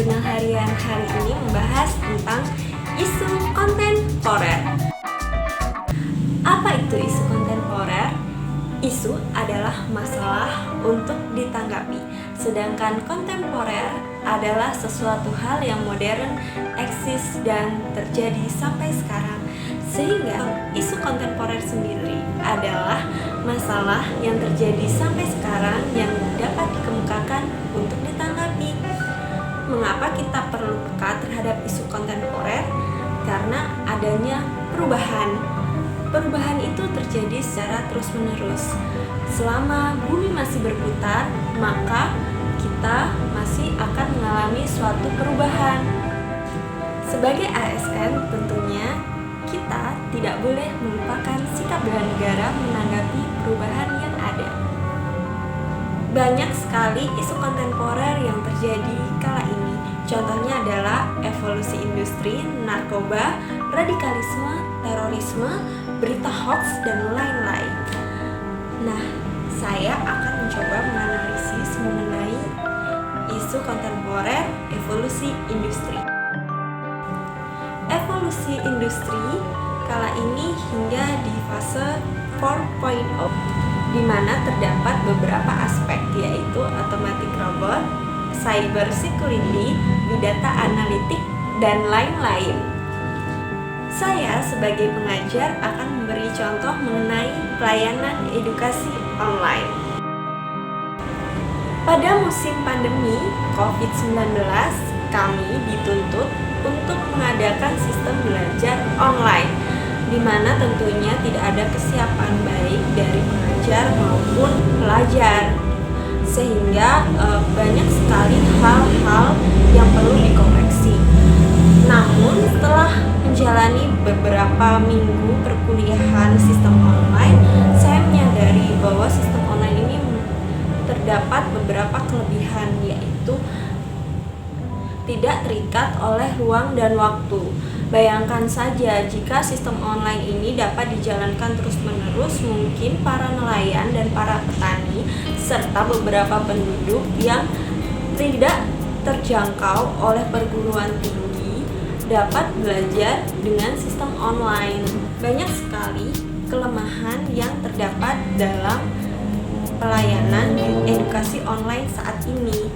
Jurnal Harian hari ini membahas tentang isu kontemporer. Apa itu isu kontemporer? Isu adalah masalah untuk ditanggapi, sedangkan kontemporer adalah sesuatu hal yang modern, eksis, dan terjadi sampai sekarang. Sehingga isu kontemporer sendiri adalah masalah yang terjadi sampai sekarang yang dapat dikemukakan untuk ditanggapi. Mengapa kita perlu peka terhadap isu kontemporer? Karena adanya perubahan. Perubahan itu terjadi secara terus-menerus. Selama bumi masih berputar, maka kita masih akan mengalami suatu perubahan. Sebagai ASN, tentunya kita tidak boleh melupakan sikap bela negara menanggapi perubahan yang ada. Banyak sekali isu kontemporer yang terjadi kala ini. Contohnya adalah evolusi industri, narkoba, radikalisme, terorisme, berita hoax, dan lain-lain. Nah, saya akan mencoba menganalisis mengenai isu kontemporer evolusi industri. Evolusi industri kala ini hingga di fase 4.0, di mana terdapat beberapa aspek, yaitu automatic robot, cyber security, big data analitik, dan lain-lain. Saya sebagai pengajar akan memberi contoh mengenai pelayanan edukasi online. Pada musim pandemi COVID-19, kami dituntut untuk mengadakan sistem belajar online, di mana tentunya tidak ada kesiapan baik dari pengajar maupun pelajar, sehingga banyak sekali hal-hal yang perlu dikoreksi. Namun setelah menjalani beberapa minggu perkuliahan sistem online, saya menyadari bahwa sistem online ini terdapat beberapa kelebihan, yaitu tidak terikat oleh ruang dan waktu. Bayangkan saja jika sistem online ini dapat dijalankan terus-menerus, mungkin para nelayan dan para petani serta beberapa penduduk yang tidak terjangkau oleh perguruan tinggi dapat belajar dengan sistem online. Banyak sekali kelemahan yang terdapat dalam pelayanan edukasi online saat ini.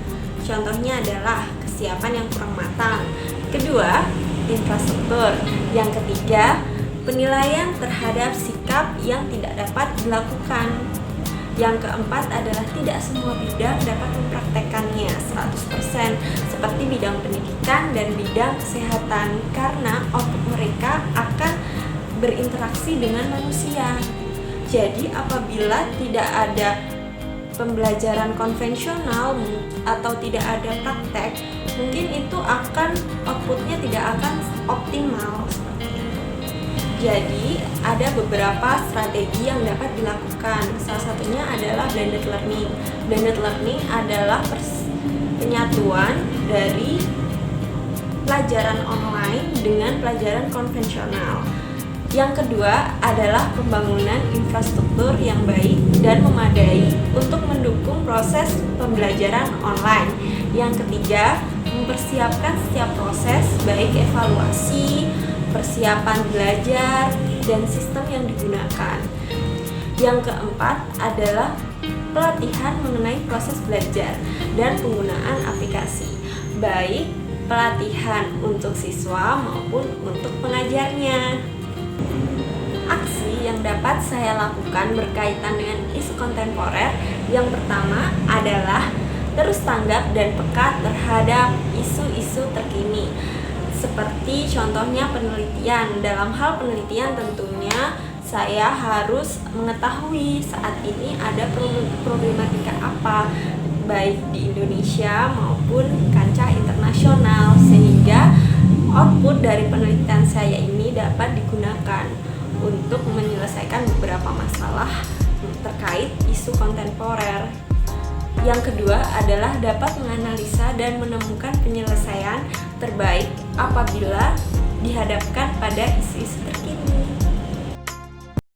Contohnya adalah kesiapan yang kurang matang. Kedua, infrastruktur. Yang ketiga, penilaian terhadap sikap yang tidak dapat dilakukan. Yang keempat adalah tidak semua bidang dapat mempraktekannya 100%, seperti bidang pendidikan dan bidang kesehatan, karena output mereka akan berinteraksi dengan manusia. Jadi apabila tidak ada pembelajaran konvensional atau tidak ada praktek, mungkin itu akan outputnya tidak akan optimal seperti itu. Jadi ada beberapa strategi yang dapat dilakukan. Salah satunya adalah blended learning. Blended learning adalah penyatuan dari pelajaran online dengan pelajaran konvensional. Yang kedua adalah pembangunan infrastruktur yang baik dan memadai untuk mendukung proses pembelajaran online. Yang ketiga, mempersiapkan setiap proses, baik evaluasi, persiapan belajar, dan sistem yang digunakan. Yang keempat adalah pelatihan mengenai proses belajar dan penggunaan aplikasi, baik pelatihan untuk siswa maupun untuk pengajarnya. Aksi yang dapat saya lakukan berkaitan dengan isu kontemporer, yang pertama adalah terus tanggap dan peka terhadap isu-isu terkini. Seperti contohnya penelitian. Dalam hal penelitian tentunya saya harus mengetahui saat ini ada problematika apa, baik di Indonesia maupun kancah internasional, sehingga output dari penelitian saya ini dapat digunakan untuk menyelesaikan beberapa masalah terkait isu kontemporer. Yang kedua adalah dapat menganalisa dan menemukan penyelesaian terbaik apabila dihadapkan pada isu-isu terkini.